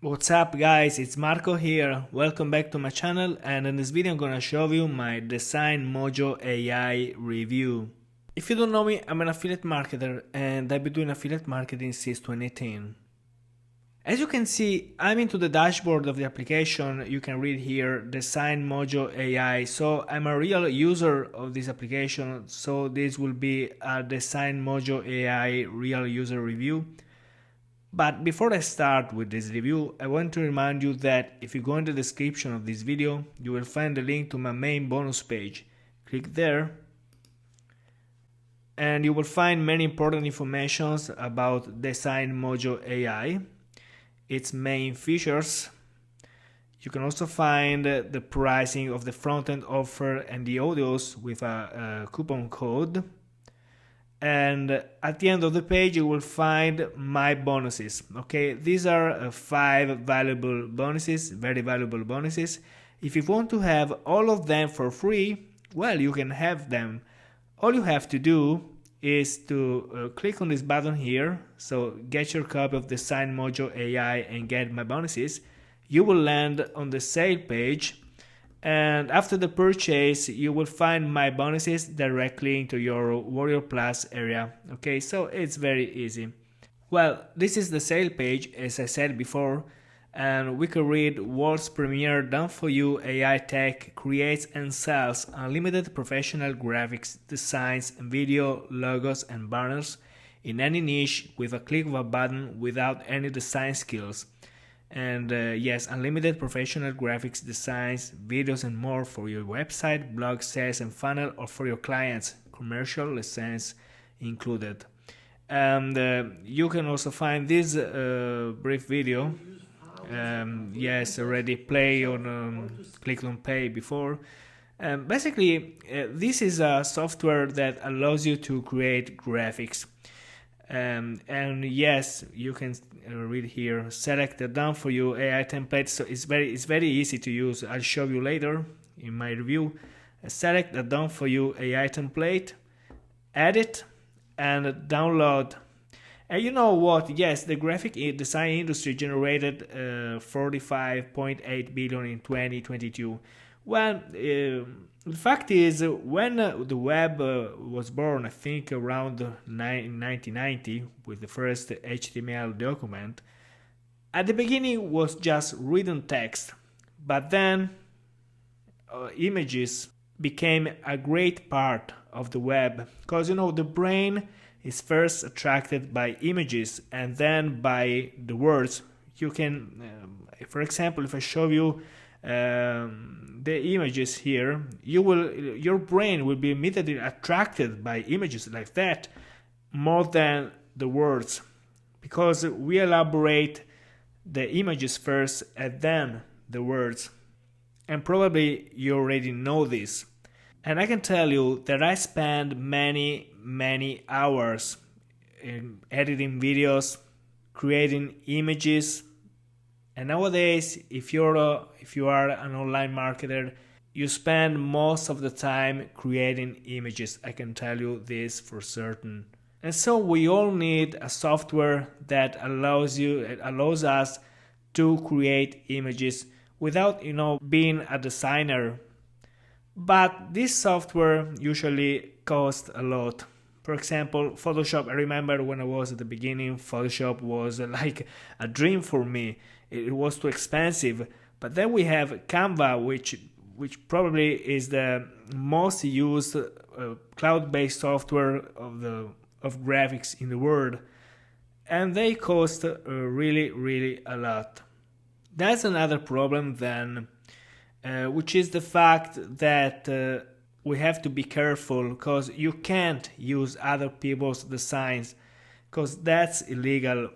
What's up guys, it's Marco here, welcome back to my channel, and in this video I'm gonna show you my Design Mojo AI review. If you don't know me, I'm an affiliate marketer and I've been doing affiliate marketing since 2018. As you can see, I'm into the dashboard of the application. You can read here Design Mojo AI, so I'm a real user of this application, so this will be a Design Mojo AI real user review. But before I start with this review, I want to remind you that if you go in the description of this video, you will find the link to my main bonus page. Click there and you will find many important informations about Design Mojo AI, its main features. You can also find the pricing of the front-end offer and the audios with a coupon code. And at the end of the page you will find my bonuses. Okay, these are 5 valuable bonuses, very valuable bonuses. If you want to have all of them for free, well, you can have them. All you have to do is to click on this button here, so get your copy of Design Mojo AI and get my bonuses. You will land on the sale page, and after the purchase you will find my bonuses directly into your Warrior Plus area. Okay, so it's very easy. Well, this is the sale page, as I said before, and we can read world's premier done for you AI tech creates and sells unlimited professional graphics, designs, video, logos and banners in any niche with a click of a button without any design skills. And yes, unlimited professional graphics, designs, videos and more for your website, blog, sales and funnel, or for your clients, commercial license included. And you can also find this brief video. Yes, already play on clicked on play before. Basically, this is a software that allows you to create graphics. And yes, you can read here, select the done for you AI template. So it's very easy to use. I'll show you later in my review. Select the done for you AI template, edit and download. And you know what? Yes, the graphic design industry generated 45.8 billion in 2022. Well, the fact is, when the web was born, I think around 1990, with the first HTML document, at the beginning was just written text, but then images became a great part of the web, because the brain is first attracted by images and then by the words. You can, for example, if I show you the images here, your brain will be immediately attracted by images like that more than the words, because we elaborate the images first and then the words. And probably you already know this. And I can tell you that I spend many hours in editing videos, creating images. And nowadays, if you are an online marketer, you spend most of the time creating images. I can tell you this for certain. And so we all need a software that allows us to create images without being a designer. But this software usually costs a lot. For example, Photoshop. I remember when I was at the beginning, Photoshop was like a dream for me. It was too expensive. But then we have Canva, which probably is the most used cloud-based software of graphics in the world, and they cost really a lot. That's another problem then, which is the fact that we have to be careful, because you can't use other people's designs, because that's illegal.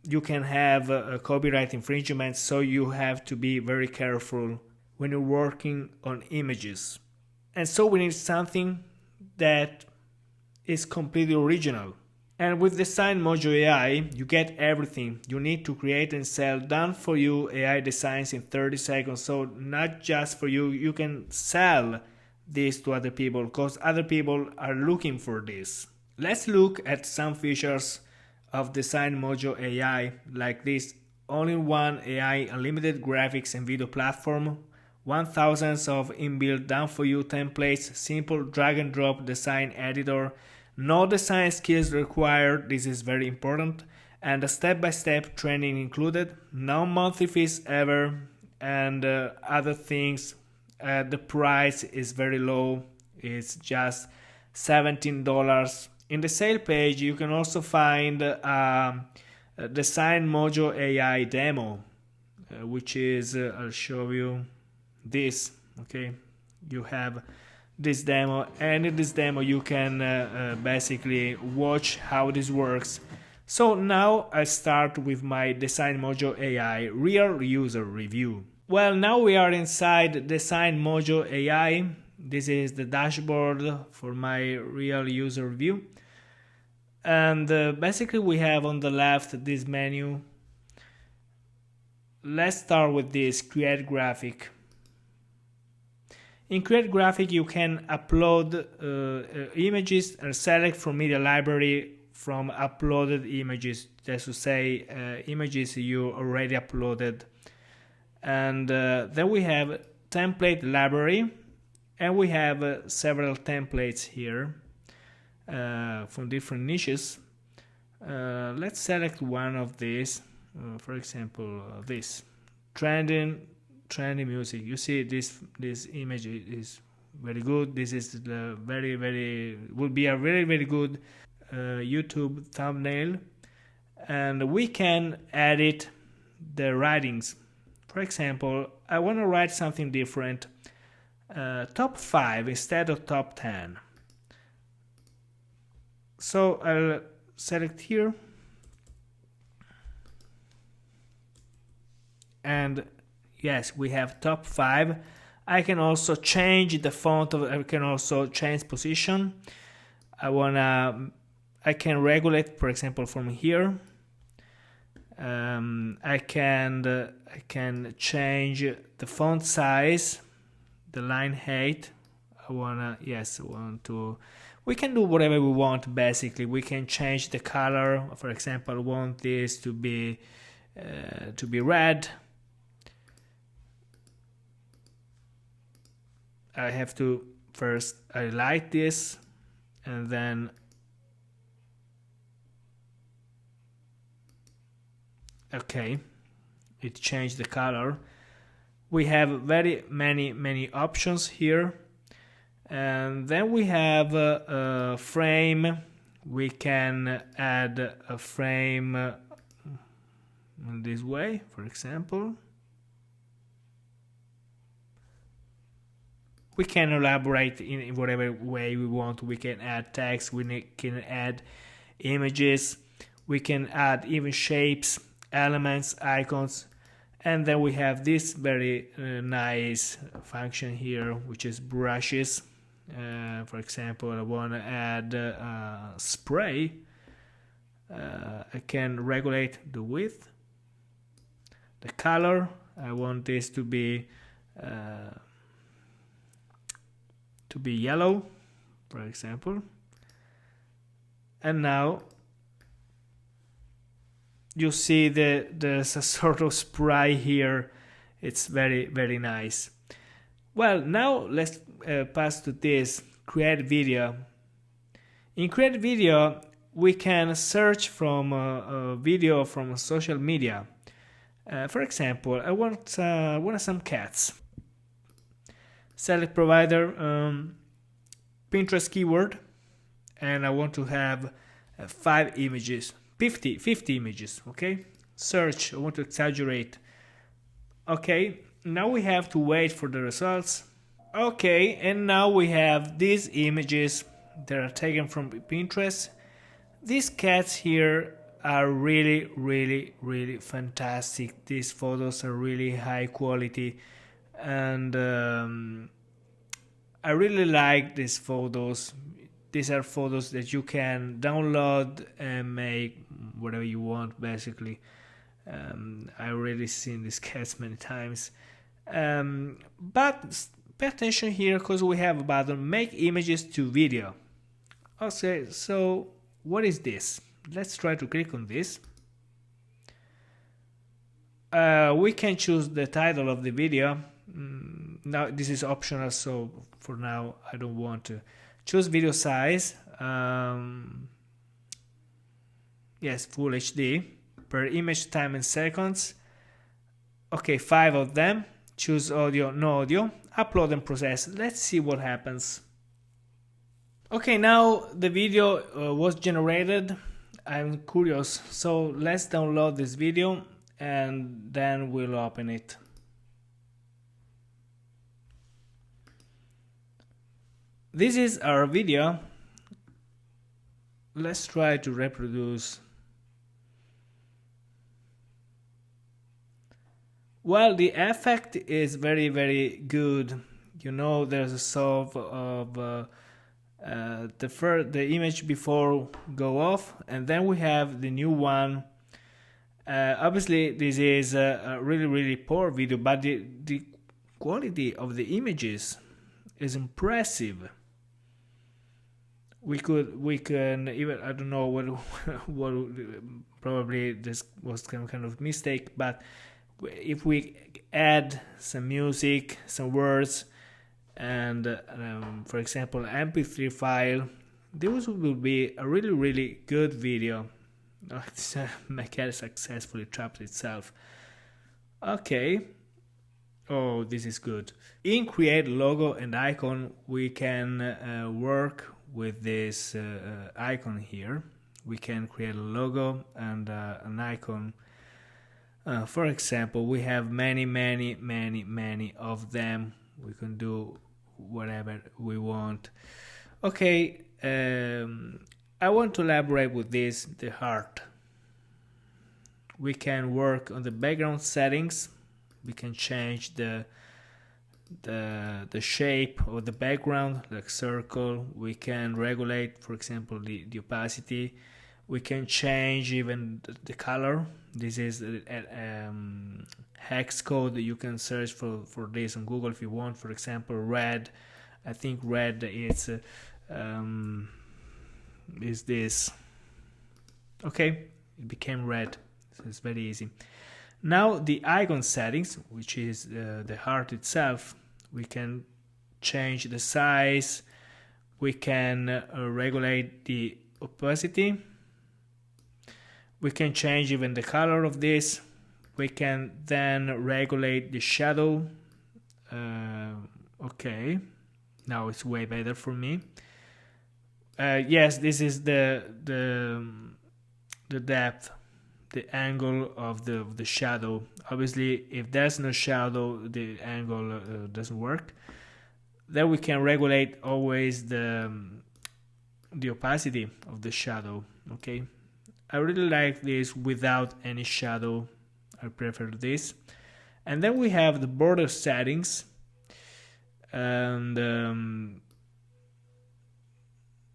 You can have a copyright infringement, so you have to be very careful when you're working on images. And so we need something that is completely original. And with Design Mojo AI, you get everything you need to create and sell done for you AI designs in 30 seconds. So not just for you, you can sell this to other people, because other people are looking for this. Let's look at some features of Design Mojo AI, like this all-in-one AI unlimited graphics and video platform, 1000 of inbuilt done-for-you templates, simple drag-and-drop design editor, no design skills required, this is very important, and a step-by-step training included, no monthly fees ever, and other things. The price is very low, it's just $17. In the sale page you can also find a Design Mojo AI demo, which is I'll show you this. Okay, you have this demo, and in this demo you can basically watch how this works. So now I start with my Design Mojo AI real user review. Well, now we are inside Design Mojo AI. This is the dashboard for my real user review. And basically we have on the left this menu. Let's start with this create graphic. In create graphic you can upload images and select from media library from uploaded images, just to say images you already uploaded. And then we have template library, and we have several templates here from different niches. Let's select one of these, for example this trendy music. You see this image is very good. This is the will be a very good YouTube thumbnail, and we can edit the writings. For example, I want to write something different, top 5 instead of top 10. So I'll select here, and yes, we have top 5. I can also change the font I can also change position. I can regulate, for example, from here. I can change the font size, the line height. We can do whatever we want. Basically, we can change the color. For example, I want this to be red. I have to first highlight this, and then okay, it changed the color. We have very many options here, and then we have a frame. We can add a frame in this way, for example. We can elaborate in whatever way we want. We can add text, we can add images, we can add even shapes, elements, icons, and then we have this very nice function here, which is brushes. For example, I want to add spray. I can regulate the width, the color. I want this to be yellow, for example. And now you see there's a sort of spray here. It's very nice. Well, now let's pass to this create video. In create video we can search from a video from social media. For example, I want some cats. Select provider, Pinterest keyword, and I want to have 5 images, 50 images. Okay, search. I want to exaggerate. Okay, now we have to wait for the results. Okay, and now we have these images that are taken from Pinterest. These cats here are really fantastic. These photos are really high quality, and I really like these photos. These are photos that you can download and make whatever you want, basically. I already seen these cats many times, but pay attention here because we have a button make images to video. Okay, so what is this? Let's try to click on this. We can choose the title of the video. Now this is optional, so for now I don't want to choose video size. Yes, full HD per image, time in seconds. Okay, 5 of them. Choose audio, no audio. Upload and process. Let's see what happens. Okay, now the video was generated. I'm curious, so let's download this video and then we'll open it. This is our video. Let's try to reproduce. Well, the effect is very, very good. You know, there's a solve of the image before go off, and then we have the new one. Obviously, this is a really, really poor video, but the quality of the images is impressive. We can even, I don't know what probably this was some kind of mistake, but if we add some music, some words, and for example mp3 file, this will be a really, really good video. My cat successfully trapped itself. Okay. Oh, this is good. In create logo and icon, we can work with this icon here. We can create a logo and an icon. For example, we have many of them. We can do whatever we want. Okay, I want to elaborate with this, the heart. We can work on the background settings. We can change the shape of the background, like circle. We can regulate, for example, the opacity. We can change even the color. This is hex code. You can search for this on Google if you want. For example, red. I think red is this. Okay, it became red. So it's very easy. Now the icon settings, which is the heart itself, we can change the size. We can regulate the opacity. We can change even the color of this. We can then regulate the shadow. Okay, now it's way better for me. Yes, this is the depth, the angle of the shadow. Obviously, if there's no shadow, the angle doesn't work. Then we can regulate always the opacity of the shadow. Okay, I really like this without any shadow. I prefer this. And then we have the border settings. And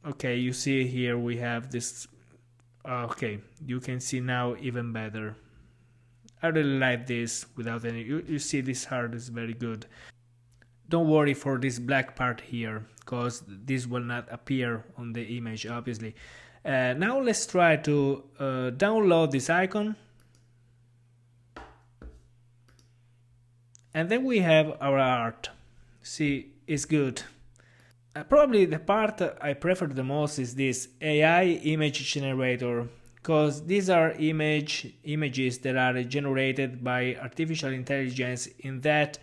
okay, you see here we have this. Okay, you can see now even better. I really like this without any. You see this heart is very good. Don't worry for this black part here, because this will not appear on the image, obviously. Now let's try to download this icon. And then we have our art. See, it's good. Probably the part I prefer the most is this AI image generator, because these are images that are generated by artificial intelligence, in that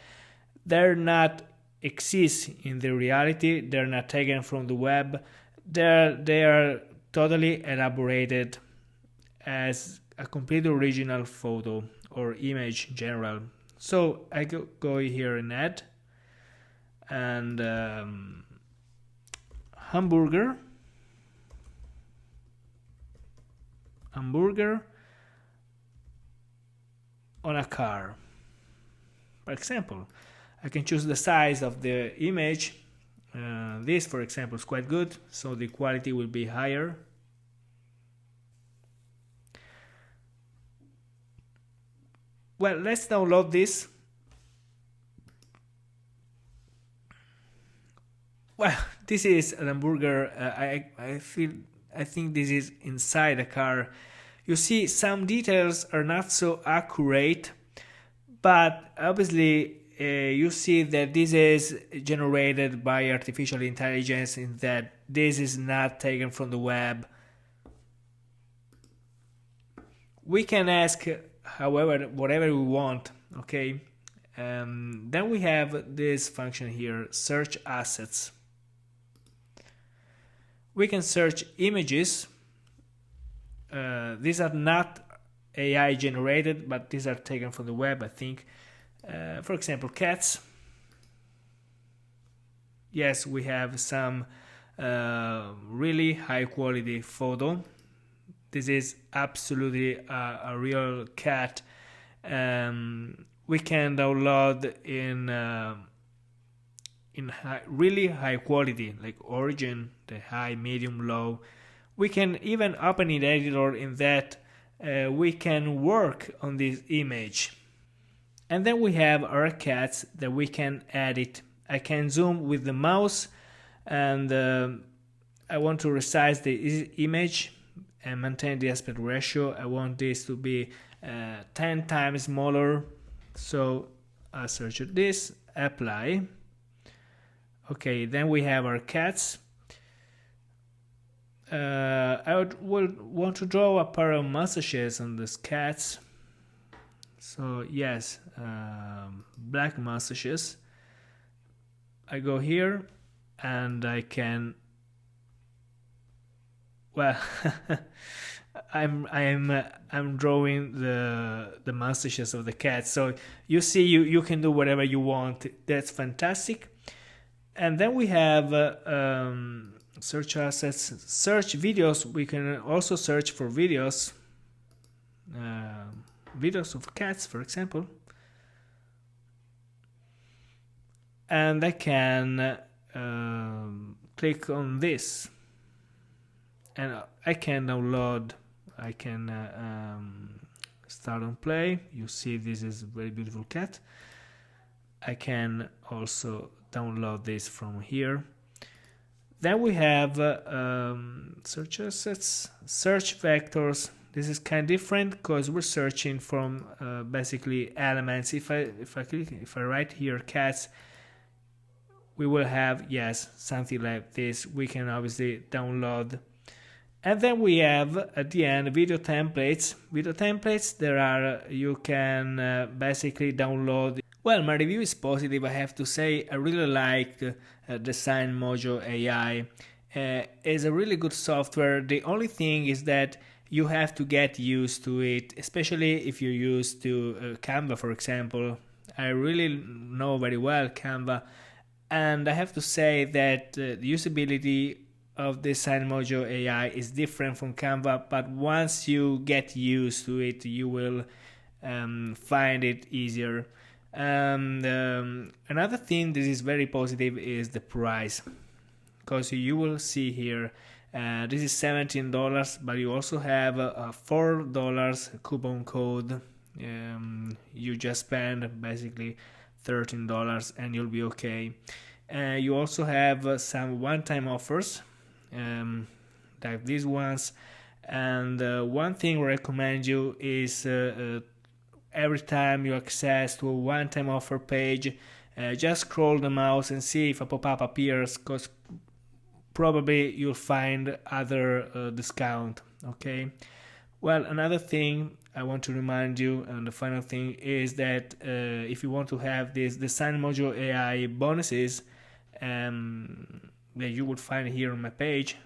they're not exist in the reality, they're not taken from the web, they are totally elaborated as a complete original photo or image in general. So I go here in add, and hamburger on a car. For example, I can choose the size of the image. This, for example, is quite good, so the quality will be higher. Well, let's download this. Well, this is an hamburger. I think this is inside a car. You see, some details are not so accurate. but obviously you see that this is generated by artificial intelligence, in that this is not taken from the web. We can ask, however, whatever we want, okay? Then we have this function here, search assets. We can search images. These are not AI generated, but these are taken from the web, I think. For example, cats. Yes, we have some really high quality photo. This is absolutely a real cat. We can download in really high quality, like origin, the high, medium, low. We can even open an editor in that we can work on this image. And then we have our cats that we can edit. I can zoom with the mouse, and I want to resize the image and maintain the aspect ratio. I want this to be 10 times smaller. So I search this, apply. Okay, then we have our cats. I would want to draw a pair of mustaches on these cats. So yes, black mustaches. I go here and I can, well, I'm drawing the mustaches of the cat. So you see, you can do whatever you want. That's fantastic. And then we have search assets, search videos. We can also search for videos, videos of cats, for example. And I can click on this, and I can download. I can start on play. You see, this is a very beautiful cat. I can also download this from here. Then we have search assets, search vectors. This is kind of different because we're searching from basically elements. If I write here cats, we will have, yes, something like this. We can obviously download. And then we have at the end video templates. Video templates, there are, you can basically download. Well, my review is positive, I have to say. I really like Design Mojo AI. It's a really good software. The only thing is that you have to get used to it, especially if you're used to Canva, for example. I really know very well Canva, and I have to say that the usability of Design Mojo AI is different from Canva, but once you get used to it, you will find it easier. Another thing that is very positive is the price, because you will see here this is $17, but you also have a $4 coupon code. You just spend basically $13 and you'll be okay. You also have some one-time offers like these ones, and one thing I recommend you is every time you access to a one-time offer page, just scroll the mouse and see if a pop-up appears, because probably you'll find other discount. Okay. Well, another thing I want to remind you, and the final thing, is that if you want to have this Design Mojo AI bonuses that you would find here on my page,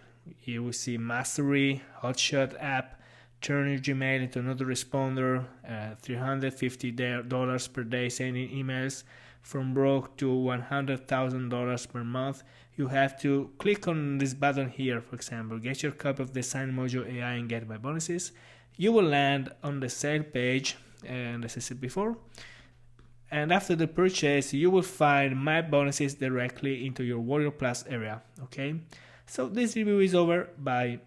you will see Mastery, Hotshot app, turn your Gmail into an autoresponder, $350 per day sending emails, from broke to $100,000 per month. You have to click on this button here, for example, get your copy of Design Mojo AI and get my bonuses. You will land on the sale page, and as I said before, and after the purchase you will find my bonuses directly into your Warrior Plus area. Okay, so this review is over. Bye.